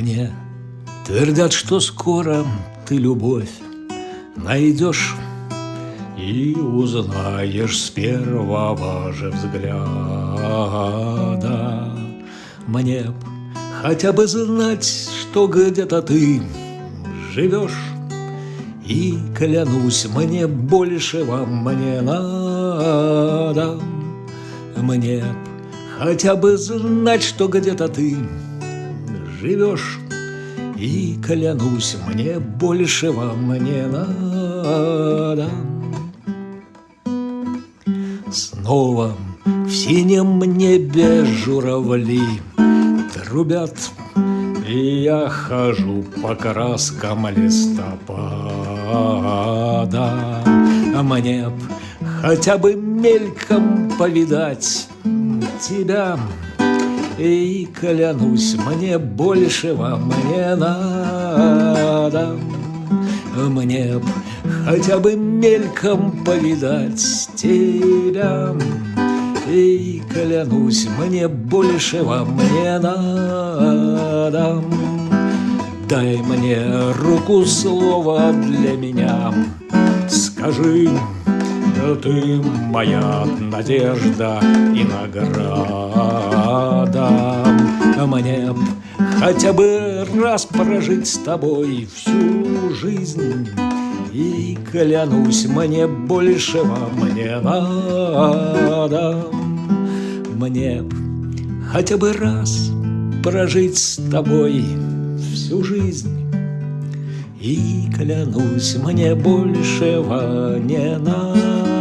Мне твердят, что скоро ты любовь найдешь и узнаешь с первого же взгляда. Мне б хотя бы знать, что где-то ты живешь, и клянусь, мне большего мне надо. Мне б хотя бы знать, что где-то ты живешь, и клянусь, мне большего мне надо. Снова в синем небе журавли трубят, и я хожу по краскам листопада. Мне б хотя бы мельком повидать тебя, и клянусь, мне большего мне надо. Мне б хотя бы мельком повидать тебя, и клянусь, мне большего мне надо. Дай мне руку, слово для меня, скажи, ты моя надежда и награда. Мне б хотя бы раз прожить с тобой всю жизнь, и клянусь, мне большего мне надо. Мне б хотя бы раз прожить с тобой всю жизнь, и клянусь, мне большего не надо.